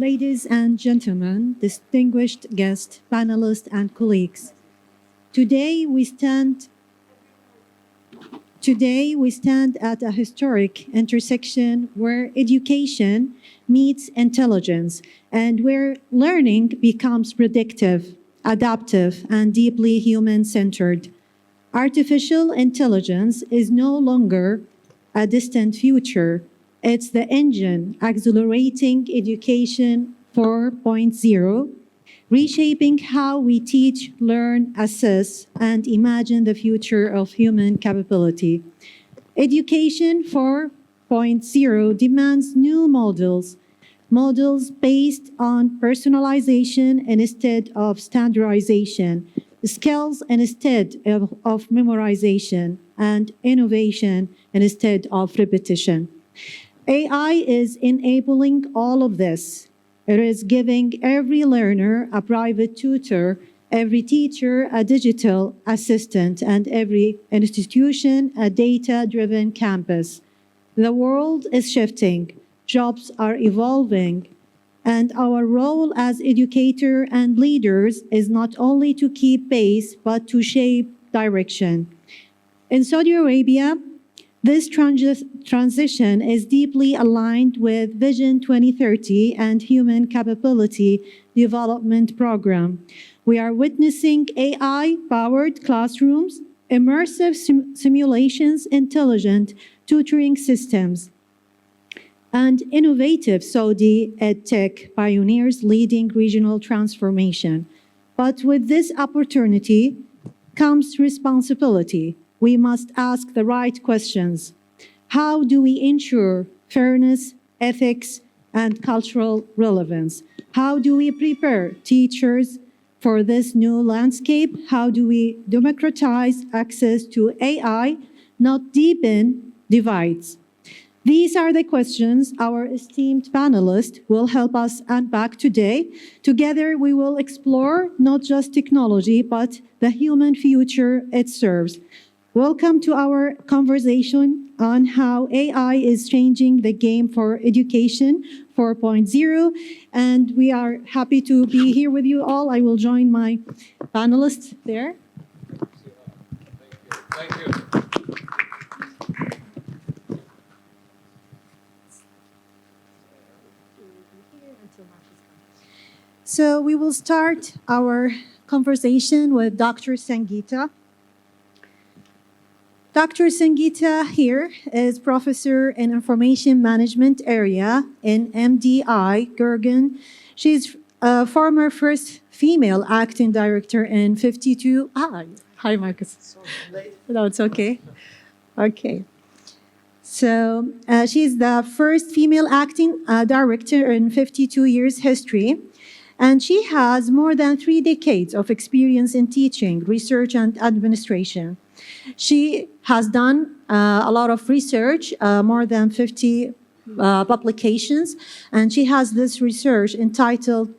Ladies and gentlemen, distinguished guests, panelists, and colleagues, today we stand at a historic intersection where education meets intelligence and where learning becomes predictive, adaptive, and deeply human-centered. Artificial intelligence is no longer a distant future. It's the engine accelerating education 4.0, reshaping how we teach, learn, assess, and imagine the future of human capability. Education 4.0 demands new models based on personalization instead of standardization, skills instead of memorization, and innovation instead of repetition. AI is enabling all of this. It is giving every learner a private tutor, every teacher a digital assistant, and every institution a data-driven campus. The world is shifting, jobs are evolving, and our role as educators and leaders is not only to keep pace, but to shape direction. In Saudi Arabia, this transition is deeply aligned with Vision 2030 and Human Capability Development Program. We are witnessing AI-powered classrooms, immersive simulations, intelligent tutoring systems, and innovative Saudi EdTech pioneers leading regional transformation. But with this opportunity comes responsibility. We must ask the right questions. How do we ensure fairness, ethics, and cultural relevance? How do we prepare teachers for this new landscape? How do we democratize access to AI, not deepen divides? These are the questions our esteemed panelists will help us unpack today. Together, we will explore not just technology, but the human future it serves. Welcome to our conversation on how AI is changing the game for education 4.0. And we are happy to be here with you all. I will join my panelists there. Thank you. So we will start our conversation with Dr. Sangeeta. Dr. Sangeeta here is professor in information management area in MDI, Gurgen. She's a former first female acting director in 52. Hi, Marcus. So late. No, it's okay. Okay. So she's the first female acting director in 52 years history. And she has more than 3 decades of experience in teaching, research, and administration. She has done a lot of research, more than 50 publications, and she has this research entitled,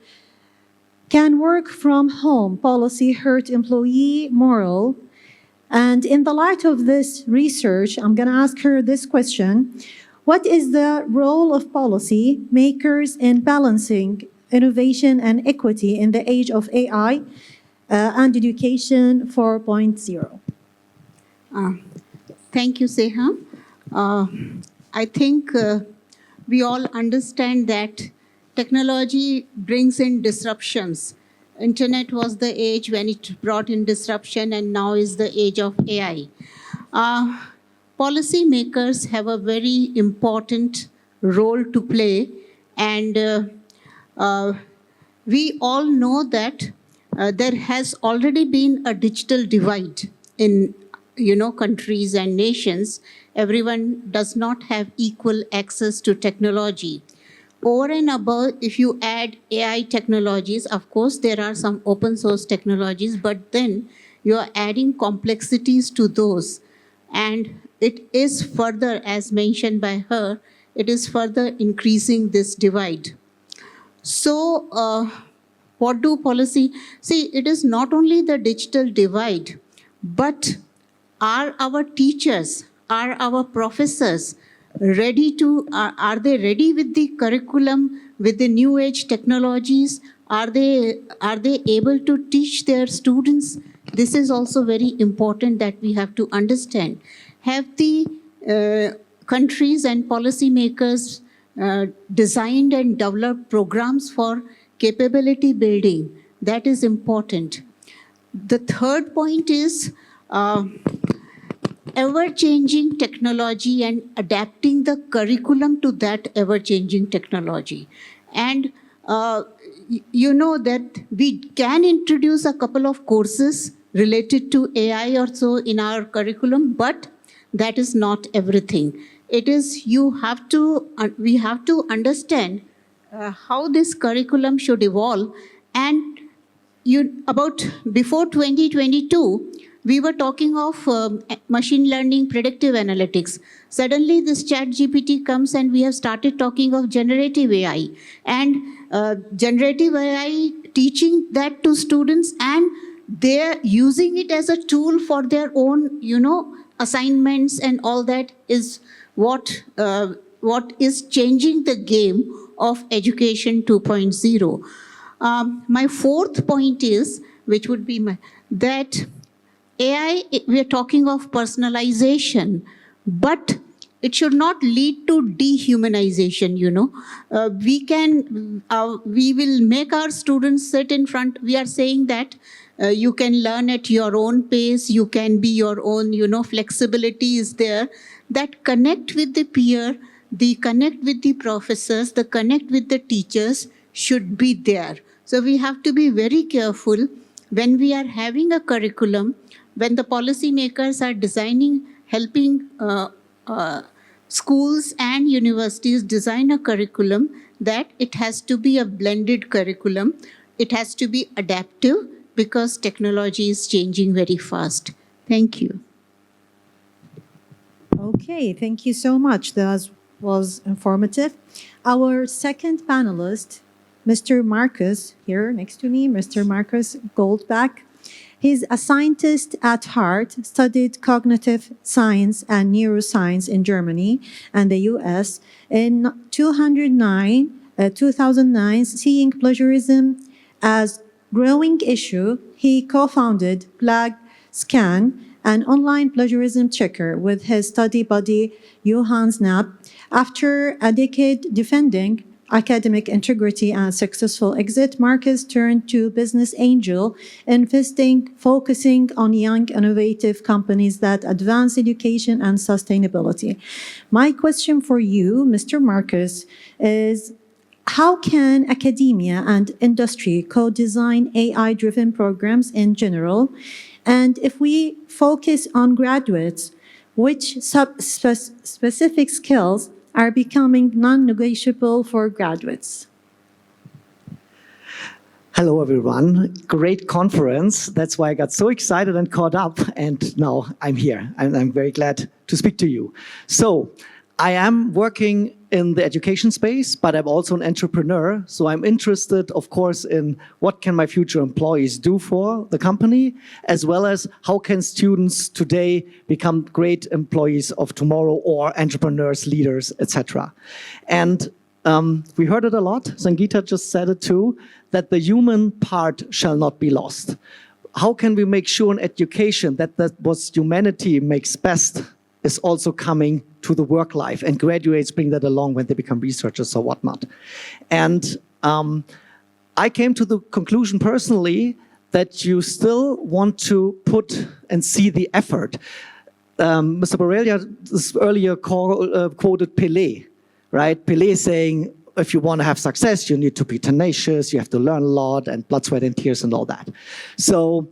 Can Work from Home Policy Hurt Employee Morale? And in the light of this research, I'm going to ask her this question. What is the role of policy makers in balancing innovation and equity in the age of AI and education 4.0? Thank you, Seha. I think we all understand that technology brings in disruptions. Internet was the age when it brought in disruption, and now is the age of AI. Policy makers have a very important role to play, and we all know that there has already been a digital divide in countries and nations. Everyone does not have equal access to technology. Over and above, if you add AI technologies, of course, there are some open source technologies, but then you are adding complexities to those. And it is further, as mentioned by her, it is further increasing this divide. So what do policy? See, it is not only the digital divide, but are our teachers, are our professors ready to, are they ready with the curriculum with the new age technologies? Are they able to teach their students? This is also very important that we have to understand. Have the countries and policymakers designed and developed programs for capability building? That is important. The third point is ever-changing technology and adapting the curriculum to that ever-changing technology. And you know that we can introduce a couple of courses related to AI or so in our curriculum, but that is not everything. It is we have to understand how this curriculum should evolve. And about before 2022, we were talking of machine learning, predictive analytics. Suddenly, this chat GPT comes and we have started talking of generative AI. And generative AI, teaching that to students, and they're using it as a tool for their own, assignments and all that is what is changing the game of education 2.0. My fourth point is, which would be that AI, we are talking of personalization, but it should not lead to dehumanization, we will make our students sit in front. We are saying that you can learn at your own pace, you can be your own, flexibility is there. That connect with the peer, the connect with the professors, the connect with the teachers should be there. So we have to be very careful when we are having a curriculum, when the policymakers are designing, helping schools and universities design a curriculum, that it has to be a blended curriculum. It has to be adaptive because technology is changing very fast. Thank you. Okay, thank you so much. That was informative. Our second panelist, Mr. Marcus, here next to me, Mr. Marcus Goldbach. He's a scientist at heart, studied cognitive science and neuroscience in Germany and the US. In 2009, seeing plagiarism as growing issue, he co-founded PlagScan, an online plagiarism checker, with his study buddy Johann Snap. After a decade defending academic integrity and successful exit, Marcus turned to business angel investing, focusing on young, innovative companies that advance education and sustainability. My question for you, Mr. Marcus, is how can academia and industry co-design AI-driven programs in general? And if we focus on graduates, which specific skills are becoming non-negotiable for graduates? Hello, everyone. Great conference. That's why I got so excited and caught up. And now I'm here. And I'm very glad to speak to you. So I am working in the education space, but I'm also an entrepreneur. So I'm interested, of course, in what can my future employees do for the company, as well as how can students today become great employees of tomorrow or entrepreneurs, leaders, etc. And we heard it a lot. Sangeeta just said it too, that the human part shall not be lost. How can we make sure in education that what humanity makes best is also coming to the work life, and graduates bring that along when they become researchers or whatnot. And I came to the conclusion personally that you still want to put and see the effort. Mr. Borrelia earlier quoted Pelé, right? Pelé saying, if you want to have success, you need to be tenacious, you have to learn a lot, and blood, sweat, and tears, and all that. So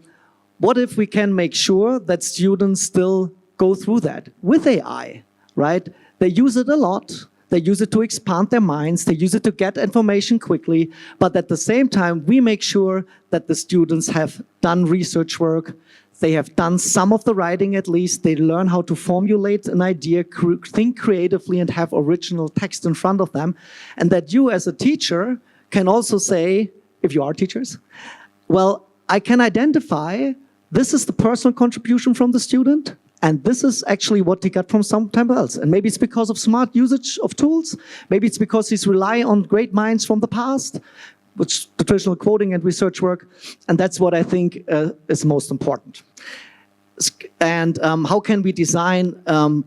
what if we can make sure that students still go through that with AI, right? They use it a lot. They use it to expand their minds. They use it to get information quickly. But at the same time, we make sure that the students have done research work. They have done some of the writing at least. They learn how to formulate an idea, think creatively, and have original text in front of them. And that you as a teacher can also say, if you are teachers, well, I can identify this is the personal contribution from the student, And this is actually what he got from somewhere else. And maybe it's because of smart usage of tools. Maybe it's because he's relying on great minds from the past, which the traditional quoting and research work. And that's what I think is most important. And how can we design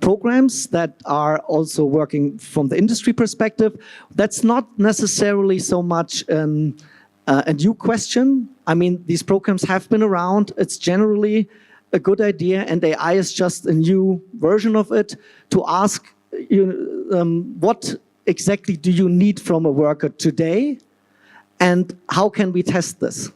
programs that are also working from the industry perspective? That's not necessarily so much a new question. I mean, these programs have been around. It's generally a good idea, and AI is just a new version of it to ask what exactly do you need from a worker today, and how can we test this?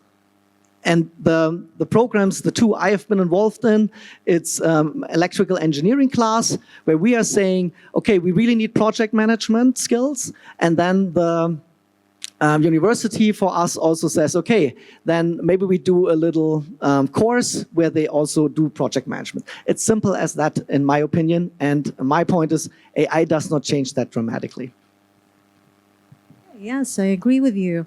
And the programs, the two I have been involved in, it's electrical engineering class, where we are saying, okay, we really need project management skills. And then the university for us also says, okay, then maybe we do a little course where they also do project management. It's simple as that, in my opinion. And my point is, AI does not change that dramatically. Yes, I agree with you.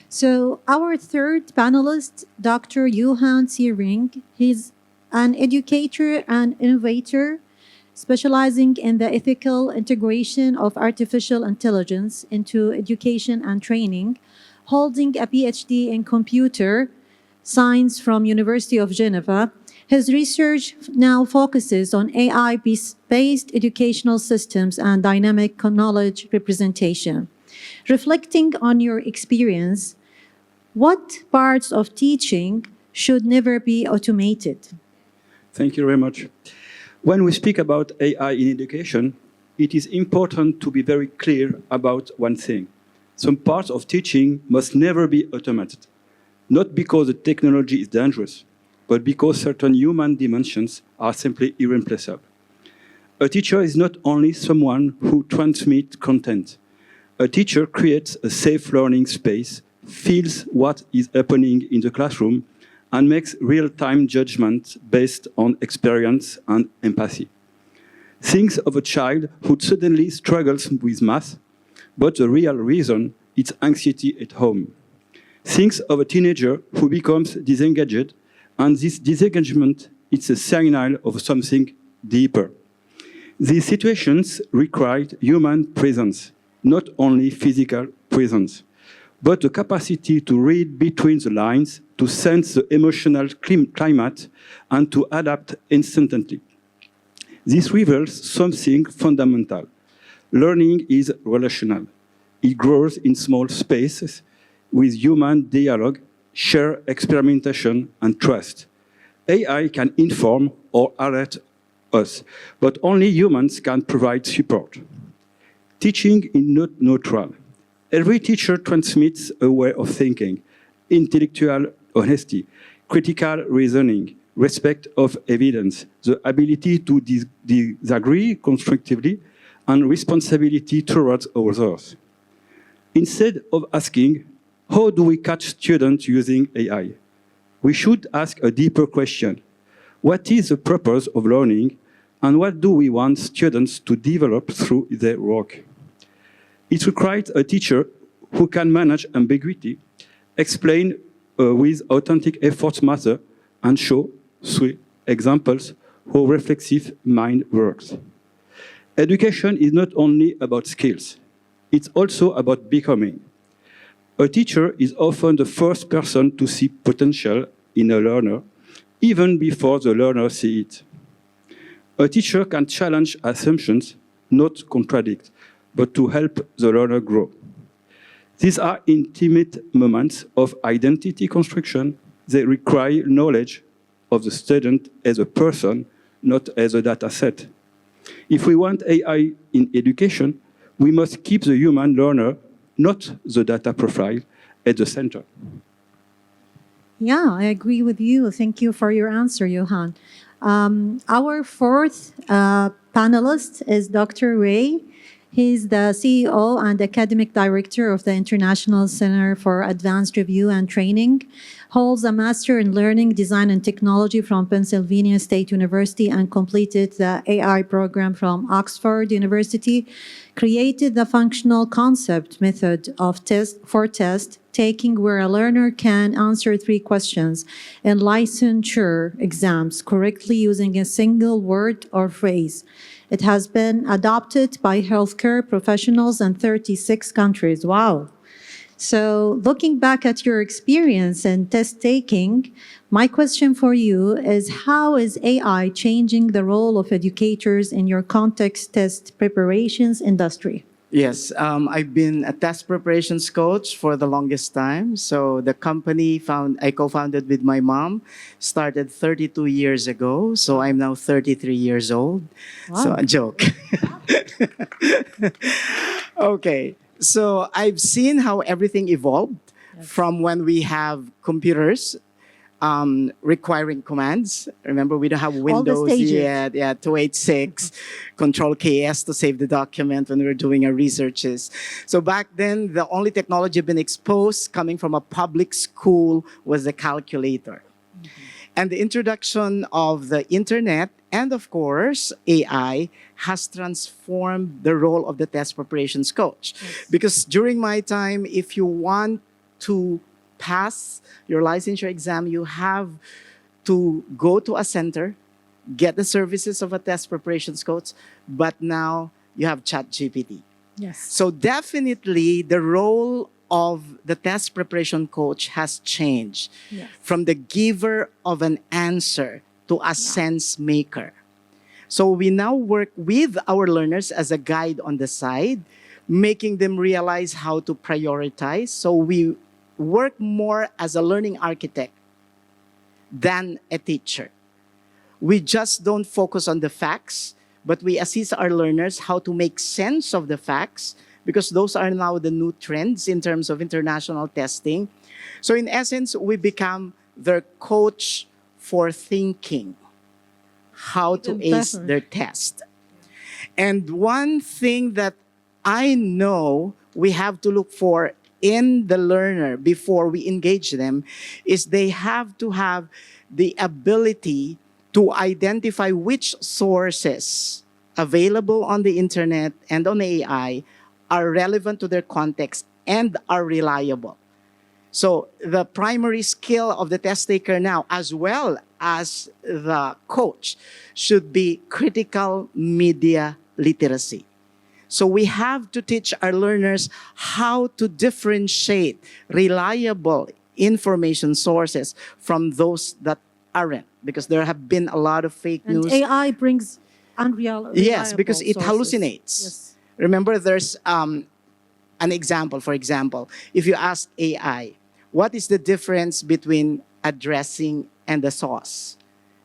So our third panelist, Dr. Johan Seering, he's an educator and innovator specializing in the ethical integration of artificial intelligence into education and training, holding a PhD in computer science from University of Geneva. His research now focuses on AI-based educational systems and dynamic knowledge representation. Reflecting on your experience, what parts of teaching should never be automated? Thank you very much. When we speak about AI in education, it is important to be very clear about one thing. Some parts of teaching must never be automated, not because the technology is dangerous, but because certain human dimensions are simply irreplaceable. A teacher is not only someone who transmits content. A teacher creates a safe learning space, feels what is happening in the classroom, and makes real-time judgments based on experience and empathy. Think of a child who suddenly struggles with math, but the real reason is anxiety at home. Think of a teenager who becomes disengaged, and this disengagement is a signal of something deeper. These situations require human presence, not only physical presence, but the capacity to read between the lines, to sense the emotional climate, and to adapt instantly. This reveals something fundamental. Learning is relational. It grows in small spaces with human dialogue, shared experimentation, and trust. AI can inform or alert us, but only humans can provide support. Teaching is not neutral. Every teacher transmits a way of thinking, intellectual honesty, critical reasoning, respect of evidence, the ability to disagree constructively, and responsibility towards others. Instead of asking, how do we catch students using AI? We should ask a deeper question. What is the purpose of learning, and what do we want students to develop through their work? It requires a teacher who can manage ambiguity, explain with authentic effort matter, and show, through examples, how reflexive mind works. Education is not only about skills, it's also about becoming. A teacher is often the first person to see potential in a learner, even before the learner sees it. A teacher can challenge assumptions, not contradict, but to help the learner grow. These are intimate moments of identity construction. They require knowledge of the student as a person, not as a data set. If we want AI in education, we must keep the human learner, not the data profile, at the center. Yeah, I agree with you. Thank you for your answer, Johan. Our fourth panelist is Dr. Ray. He's the CEO and academic director of the International Center for Advanced Review and Training, holds a Master in Learning, Design, and Technology from Pennsylvania State University, and completed the AI program from Oxford University, created the functional concept method of test taking, where a learner can answer 3 questions in licensure exams correctly using a single word or phrase. It has been adopted by healthcare professionals in 36 countries. Wow. So, looking back at your experience in test taking, my question for you is, how is AI changing the role of educators in your context test preparations industry? Yes, I've been a test preparations coach for the longest time. So the company I co-founded with my mom, started 32 years ago. So I'm now 33 years old. Wow. So a joke. Okay, so I've seen how everything evolved from when we have computers requiring commands. Remember, we don't have Windows stages. yet. Yeah, 286, Control KS to save the document when we were doing our researches. So back then, the only technology been exposed coming from a public school was the calculator. And the introduction of the internet and, of course, AI has transformed the role of the test preparations coach. Because during my time, if you want to pass your licensure exam, you have to go to a center, get the services of a test preparations coach, but now you have ChatGPT. Yes. So definitely the role of the test preparation coach has changed from the giver of an answer to a sense maker. So we now work with our learners as a guide on the side, making them realize how to prioritize. So we work more as a learning architect than a teacher. We just don't focus on the facts, but we assist our learners how to make sense of the facts, because those are now the new trends in terms of international testing. So in essence, we become their coach for thinking how to ace their test. And one thing that I know we have to look for in the learner before we engage them is they have to have the ability to identify which sources available on the internet and on AI are relevant to their context and are reliable. So the primary skill of the test taker now, as well as the coach, should be critical media literacy. So we have to teach our learners how to differentiate reliable information sources from those that aren't, because there have been a lot of fake And news. AI brings unreal. Yes, because it sources. hallucinates. Yes. Remember, there's an example. For example, if you ask AI, what is the difference between a dressing and a sauce?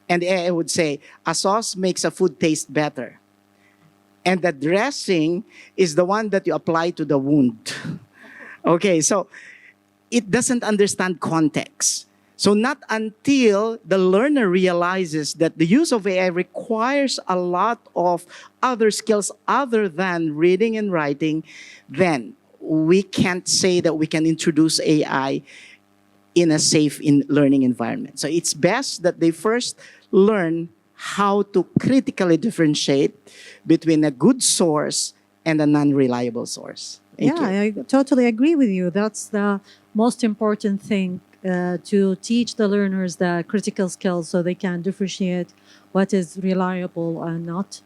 And the AI would say, a sauce makes a food taste better. And the dressing is the one that you apply to the wound. Okay, so it doesn't understand context. So not until the learner realizes that the use of AI requires a lot of other skills other than reading and writing, then we can't say that we can introduce AI in a safe learning environment. So it's best that they first learn how to critically differentiate between a good source and a non-reliable source. Thank you. I totally agree with you. That's the most important thing, to teach the learners the critical skills so they can differentiate what is reliable and not.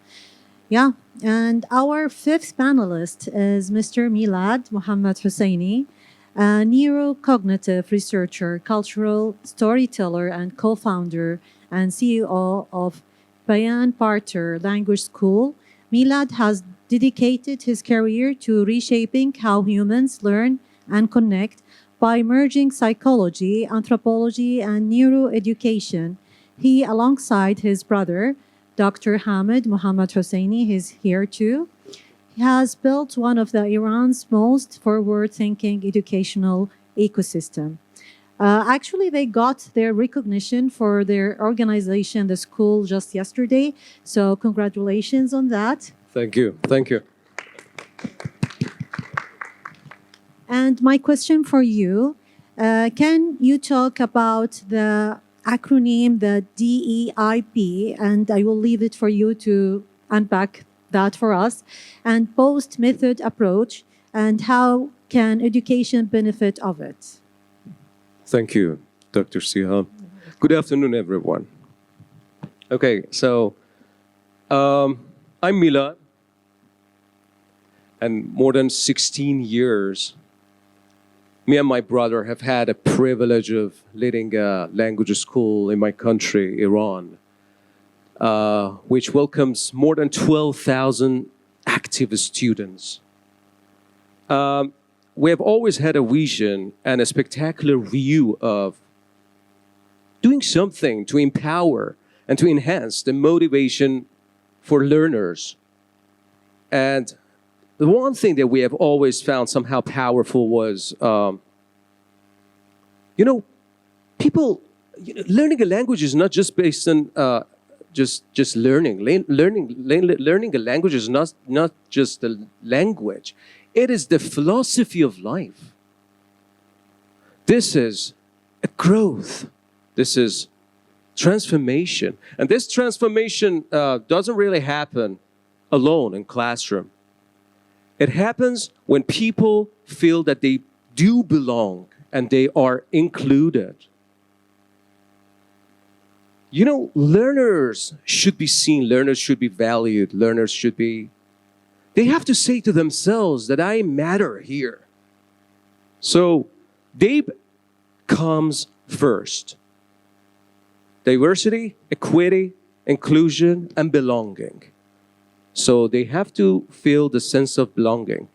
Yeah, and our 5th panelist is Mr. Milad Muhammad Husseini, a neurocognitive researcher, cultural storyteller, and co-founder and CEO of Bayan Parter Language School. Milad has dedicated his career to reshaping how humans learn and connect by merging psychology, anthropology, and neuroeducation. He, alongside his brother, Dr. Hamid Muhammad Hosseini, he's here too, has built one of Iran's most forward-thinking educational ecosystem. Actually, they got their recognition for their organization, the school, just yesterday. So congratulations on that. Thank you. Thank you. And my question for you, can you talk about the acronym, the DEIP, and I will leave it for you to unpack that for us, and post-method approach, and how can education benefit of it? Thank you, Dr. Siha. Good afternoon, everyone. Okay, so I'm Mila, and more than 16 years, me and my brother have had a privilege of leading a language school in my country, Iran, which welcomes more than 12,000 active students. We have always had a vision and a spectacular view of doing something to empower and to enhance the motivation for learners. And the one thing that we have always found somehow powerful was, people, learning a language is not just based on just learning. Learning a language is not just the language. It is the philosophy of life. This is a growth. This is transformation. And this transformation doesn't really happen alone in classroom. It happens when people feel that they do belong and they are included. Learners should be seen, learners should be valued, learners should be, they have to say to themselves that I matter here. So DAPE comes first. Diversity, equity, inclusion, and belonging. So they have to feel the sense of belonging.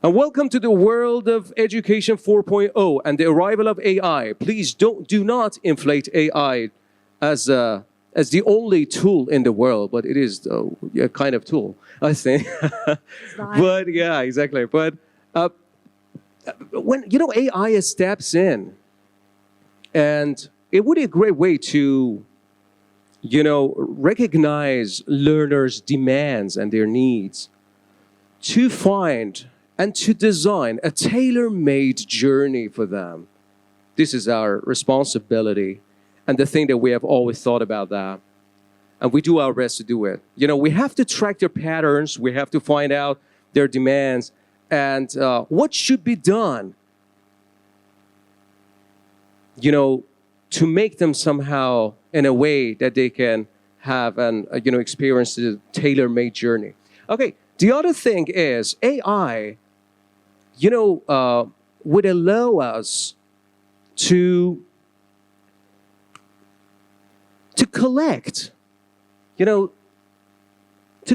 And welcome to the world of Education 4.0 and the arrival of AI. Please do not inflate AI as the only tool in the world, but it is a kind of tool, I think. But yeah, exactly. But when AI steps in, and it would be a great way to recognize learners' demands and their needs, to find and to design a tailor-made journey for them. This is our responsibility, and the thing that we have always thought about that. And we do our best to do it. We have to track their patterns, we have to find out their demands, and what should be done, to make them somehow in a way that they can have an, experience a tailor-made journey. Okay, the other thing is AI, would allow us to collect, to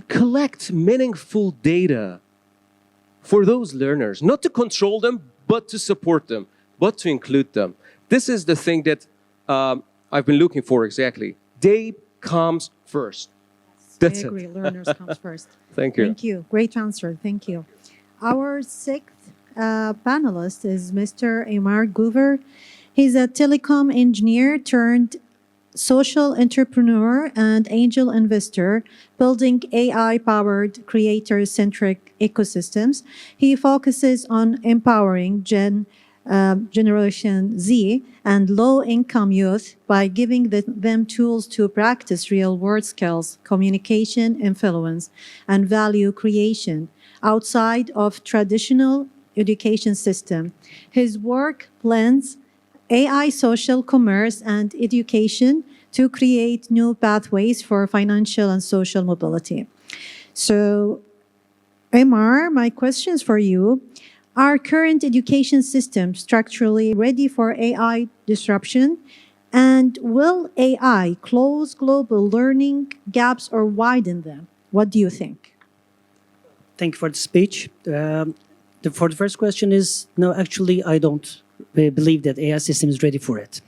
collect meaningful data for those learners, not to control them, but to support them, but to include them. This is the thing that I've been looking for exactly. DAPE comes first. That's I agree. it. Learners comes first. Thank you. Thank you. Great answer. Thank you. Our sixth panelist is Mr. Amar Goover. He's a telecom engineer turned social entrepreneur and angel investor, building AI-powered creator-centric ecosystems. He focuses on empowering Generation Z and low-income youth by giving them tools to practice real-world skills, communication, influence, and value creation outside of traditional education system. His work blends AI, social commerce, and education to create new pathways for financial and social mobility. So, Amar, my questions for you. Are current education systems structurally ready for AI disruption? And will AI close global learning gaps or widen them? What do you think? Thank you for the speech. For the first question is, no, actually, I don't believe that AI system is ready for it.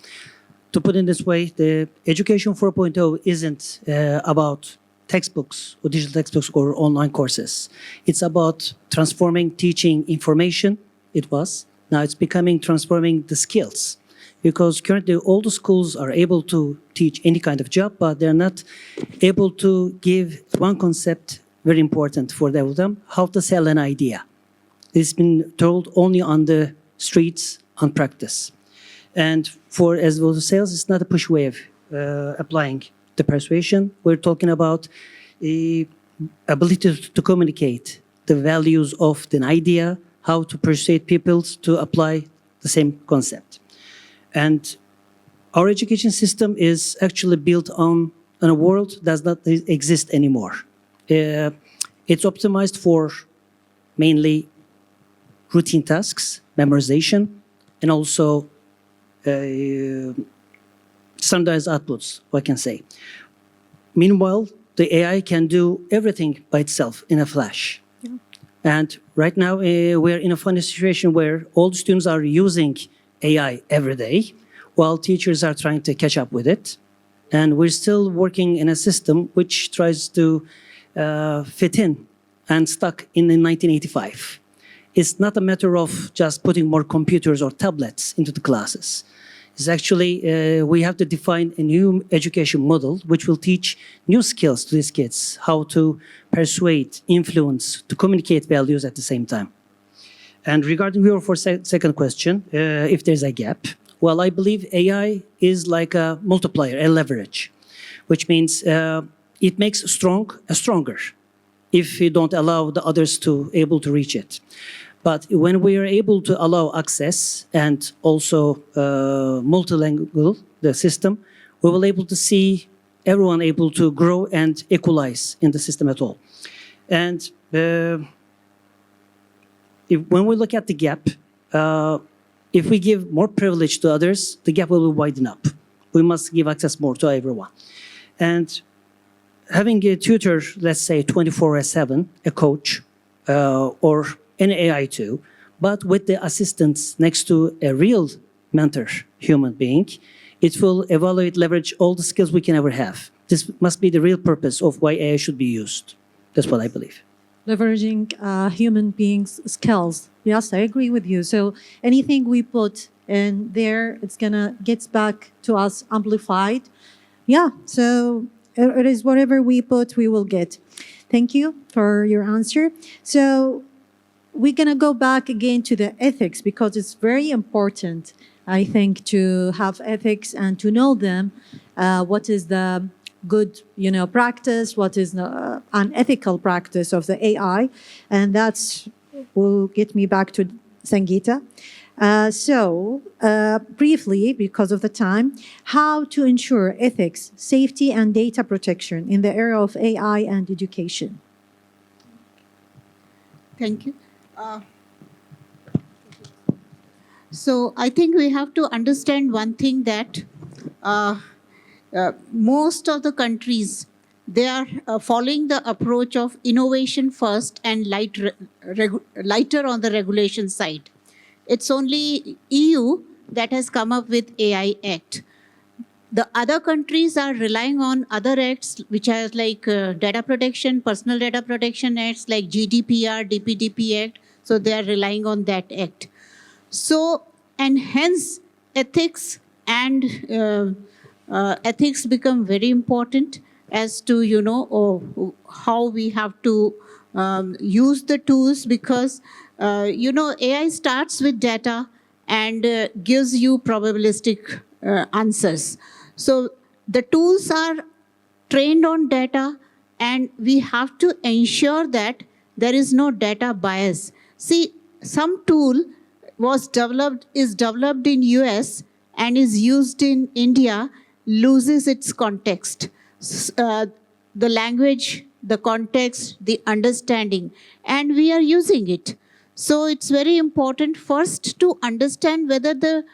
To put it this way, the Education 4.0 isn't about textbooks or digital textbooks or online courses. It's about transforming teaching information. It was. Now it's becoming transforming the skills. Because currently all the schools are able to teach any kind of job, but they're not able to give one concept very important for them, how to sell an idea. It's been told only on the streets, on practice. And for as well as sales, it's not a push way of applying the persuasion. We're talking about the ability to communicate the values of an idea, how to persuade people to apply the same concept. And our education system is actually built on a world that does not exist anymore. It's optimized for mainly routine tasks, memorization, and also standardized outputs, I can say. Meanwhile, the AI can do everything by itself in a flash. Yeah. And right now, we're in a funny situation where all the students are using AI every day, while teachers are trying to catch up with it. And we're still working in a system which tries to fit in and stuck in 1985. It's not a matter of just putting more computers or tablets into the classes. It's actually, we have to define a new education model which will teach new skills to these kids, how to persuade, influence, to communicate values at the same time. And regarding your second question, if there's a gap, well, I believe AI is like a multiplier, a leverage, which means it makes strong stronger if you don't allow the others to able to reach it. But when we are able to allow access and also multilingual, the system, we will able to see everyone able to grow and equalize in the system at all. And when we look at the gap, if we give more privilege to others, the gap will widen up. We must give access more to everyone. And having a tutor, let's say 24/7, a coach, or an AI too, but with the assistance next to a real mentor, human being, it will evaluate, leverage all the skills we can ever have. This must be the real purpose of why AI should be used. That's what I believe. Leveraging human beings' skills. Yes, I agree with you. So anything we put in there, it's gonna get back to us amplified. Yeah, so it is whatever we put, we will get. Thank you for your answer. So we're gonna go back again to the ethics because it's very important, I think, to have ethics and to know them. What is the good, practice? What is the unethical practice of the AI? And that's will get me back to Sangeeta. So briefly, because of the time, how to ensure ethics, safety, and data protection in the area of AI and education? Thank you. So I think we have to understand one thing that most of the countries, they are following the approach of innovation first and lighter on the regulation side. It's only EU that has come up with AI Act. The other countries are relying on other acts, which are like data protection, personal data protection acts like GDPR, DPDP Act. So they are relying on that act. So, and hence ethics and ethics become very important as to, how we have to use the tools because, AI starts with data and gives you probabilistic answers. So the tools are trained on data and we have to ensure that there is no data bias. See, some tool is developed in US and is used in India, loses its context. The language, the context, the understanding, and we are using it. So it's very important first to understand whether the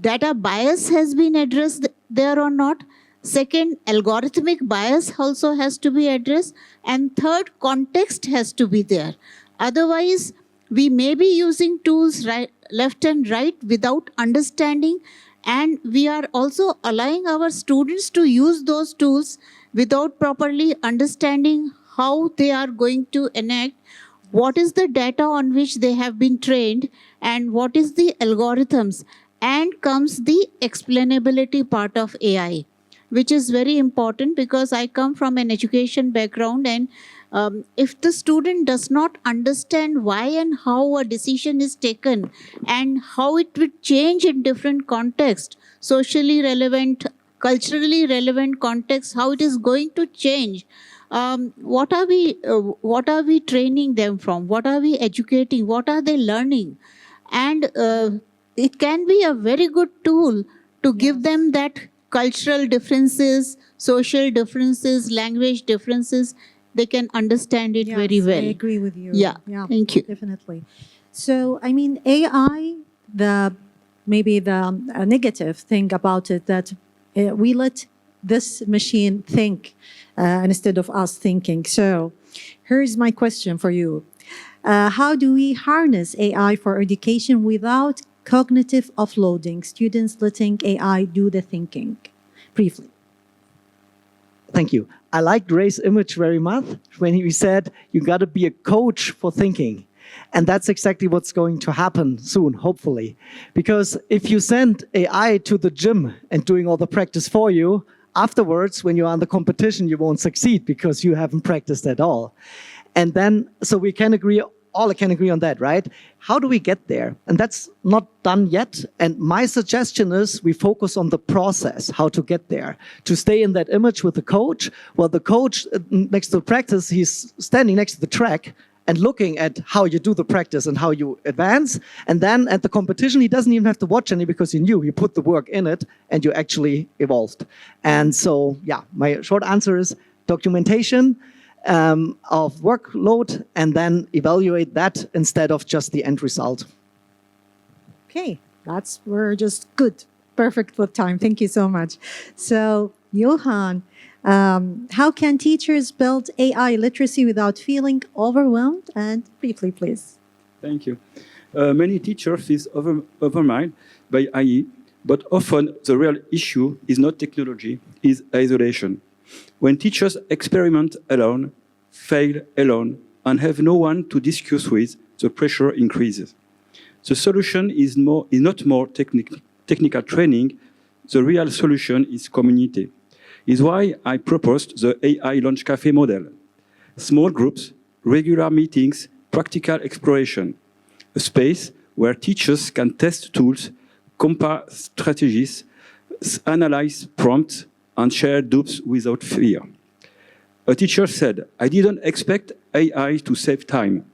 data bias has been addressed there or not. Second, algorithmic bias also has to be addressed. And third, context has to be there. Otherwise, we may be using tools left and right without understanding. And we are also allowing our students to use those tools without properly understanding how they are going to enact, what is the data on which they have been trained, and what is the algorithms. And comes the explainability part of AI, which is very important because I come from an education background and If the student does not understand why and how a decision is taken and how it would change in different contexts, socially relevant, culturally relevant contexts, how it is going to change, what are we training them from? What are we educating? What are they learning? And it can be a very good tool to give them that cultural differences, social differences, language differences. They can understand it very Yes, well. I agree with you. Yeah, thank you. Definitely. So, I mean, AI, maybe the negative thing about it that we let this machine think instead of us thinking. So, here's my question for you. How do we harness AI for education without cognitive offloading, students letting AI do the thinking? Briefly. Thank you. I liked Ray's image very much when he said you got to be a coach for thinking. And that's exactly what's going to happen soon, hopefully. Because if you send AI to the gym and doing all the practice for you, afterwards, when you're on the competition, you won't succeed because you haven't practiced at all. And then, so we can agree, all can agree on that, right? How do we get there? And that's not done yet. And my suggestion is we focus on the process, how to get there. To stay in that image with the coach, well, the coach next to practice, he's standing next to the track and looking at how you do the practice and how you advance. And then at the competition, he doesn't even have to watch any because he knew you put the work in it and you actually evolved. And so, yeah, my short answer is documentation of workload and then evaluate that instead of just the end result. Okay, we're just good. Perfect with time. Thank you so much. So, Johan, how can teachers build AI literacy without feeling overwhelmed? And briefly, please. Thank you. Many teachers feel overwhelmed by AI, but often the real issue is not technology, is isolation. When teachers experiment alone, fail alone, and have no one to discuss with, the pressure increases. The solution is not more technical training. The real solution is community. Is why I proposed the AI Launch Cafe model. Small groups, regular meetings, practical exploration. A space where teachers can test tools, compare strategies, analyze prompts, and share doubts without fear. A teacher said, I didn't expect AI to save time.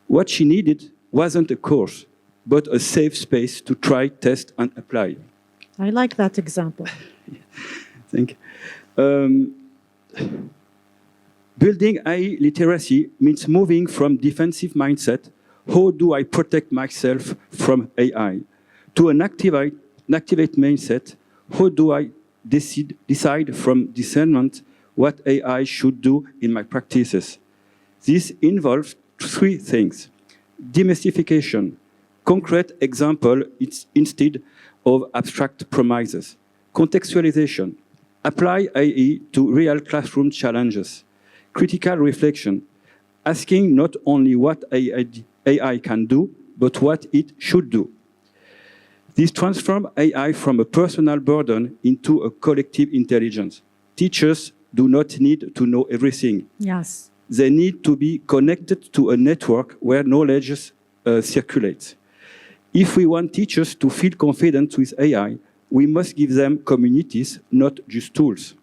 What she needed wasn't a course, but a safe space to try, test, and apply. I like that example. Thank you. Building AI literacy means moving from defensive mindset, how do I protect myself from AI, to an activate mindset, how do I decide from discernment what AI should do in my practices. This involves three things. Demystification, concrete example instead of abstract promises. Contextualization, apply AI to real classroom challenges. Critical reflection, asking not only what AI can do, but what it should do. This transforms AI from a personal burden into a collective intelligence. Teachers do not need to know everything. Yes. They need to be connected to a network where knowledge circulates. If we want teachers to feel confident with AI, we must give them communities, not just tools.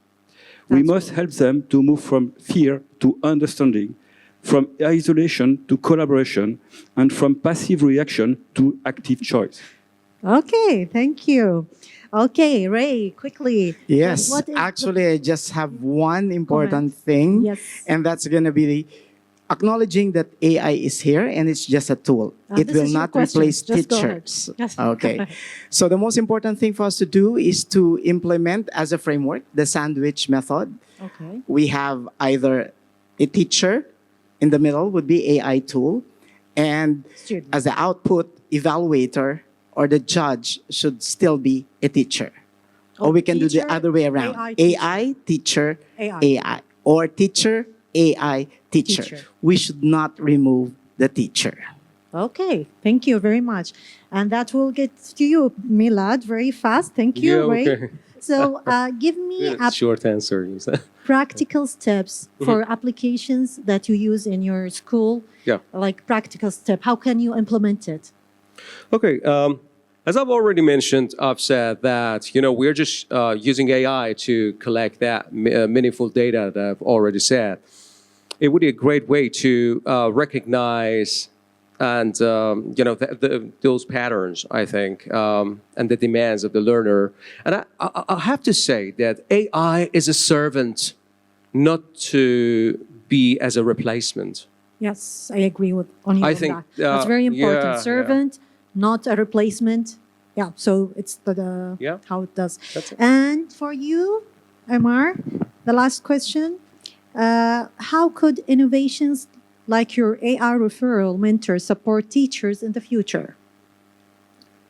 We must help them to move from fear to understanding, from isolation to collaboration, and from passive reaction to active choice. Okay, thank you. Okay, Ray, quickly. Yes, What is actually, I just have one important Comment. thing, Yes. and that's going to be acknowledging that AI is here and it's just a tool. It this will is your not question. replace Just go ahead. teachers. Yes. Okay. So the most important thing for us to do is to implement as a framework the sandwich method. Okay. We have either a teacher, in the middle would be AI tool, and Student. as the output evaluator or the judge should still be a teacher. Or we can do teacher, the other way around. AI, teacher, AI. Or teacher, AI, teacher. Teacher. We should not remove the teacher. Okay, thank you very much. And that will get to you, Milad, very fast. Thank you, Yeah, Ray. okay. So give me a Short answer. practical steps for applications that you use in your school. Yeah. Like practical step. How can you implement it? Okay. As I've already mentioned, I've said that we're just using AI to collect that meaningful data that I've already said. It would be a great way to recognize and those patterns, I think, and the demands of the learner. And I have to say that AI is a servant, not to be as a replacement. Yes, I agree on you I on think, that. That's very important. yeah. Servant, not a replacement. Yeah, so it's the Yeah. how it does. That's it. And for you, Amar, the last question. How could innovations like your AI referral mentor support teachers in the future?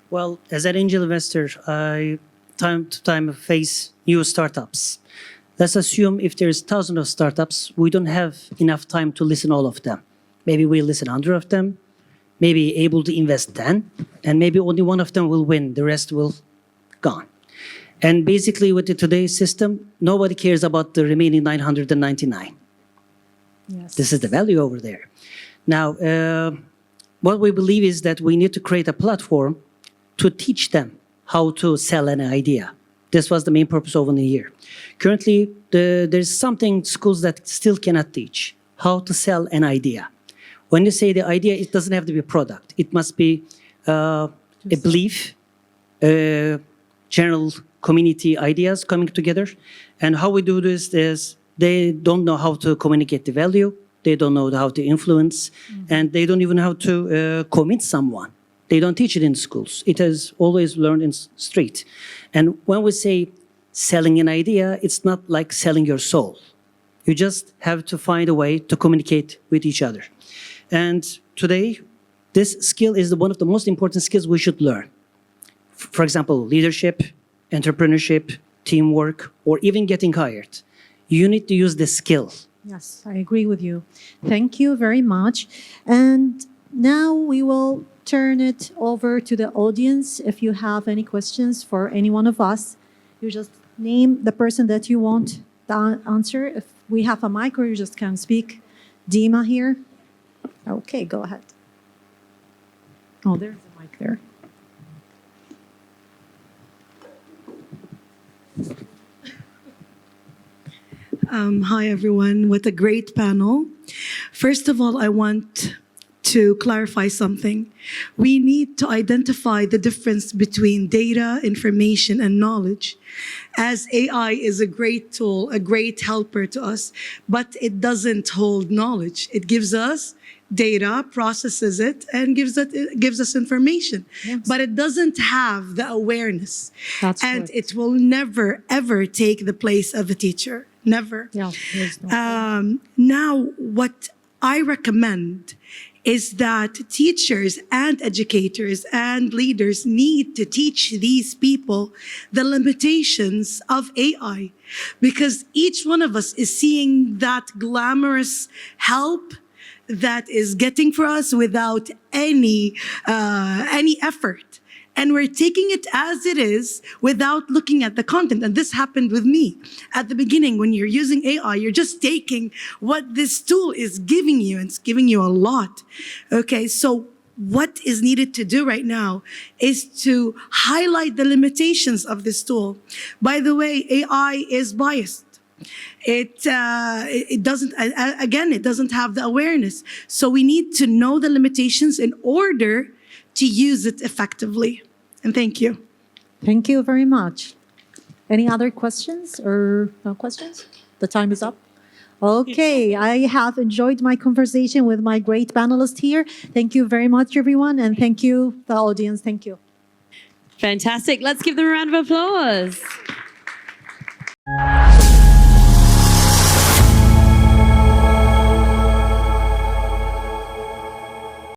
Well, as an angel investor, I time to time face new startups. Let's assume if there's thousands of startups, we don't have enough time to listen all of them. Maybe we listen 100 of them, maybe able to invest 10, and maybe only one of them will win. The rest will gone. And basically with the today's system, nobody cares about the remaining 999. Yes. This is the value over there. Now, what we believe is that we need to create a platform to teach them how to sell an idea. This was the main purpose of the year. Currently, there's something schools that still cannot teach, how to sell an idea. When you say the idea, it doesn't have to be a product. It must be a belief, general community ideas coming together. And how we do this is they don't know how to communicate the value. They don't know how to influence. And they don't even know how to commit someone. They don't teach it in schools. It is always learned in street. And when we say selling an idea, it's not like selling your soul. You just have to find a way to communicate with each other. And today, this skill is one of the most important skills we should learn. For example, leadership, entrepreneurship, teamwork, or even getting hired. You need to use this skill. Yes, I agree with you. Thank you very much. And now we will turn it over to the audience. If you have any questions for any one of us, you just name the person that you want to answer. If we have a mic, or you just can speak. Dima here. Okay, go ahead. Oh, there's a mic there. Hi, everyone. What a great panel. First of all, I want to clarify something. We need to identify the difference between data, information, and knowledge, as AI is a great tool, a great helper to us, but it doesn't hold knowledge. It gives us data, processes it, and gives us information. Yes. But it doesn't have the awareness. That's and correct. it will never, ever take the place of a teacher. Never. Yeah, there's no Now, what I recommend is that teachers and educators and leaders need to teach these people the limitations of AI, because each one of us is seeing that glamorous help that is getting for us without any effort. And we're taking it as it is without looking at the content. And this happened with me. At the beginning, when you're using AI, you're just taking what this tool is giving you, and it's giving you a lot. Okay, so what is needed to do right now is to highlight the limitations of this tool. By the way, AI is biased. It doesn't, again, it doesn't have the awareness. So we need to know the limitations in order to use it effectively. And thank you. Thank you very much. Any other questions or no questions? The time is up. Okay, I have enjoyed my conversation with my great panelists here. Thank you very much, everyone, and thank you, the audience. Thank you. Fantastic. Let's give them a round of applause.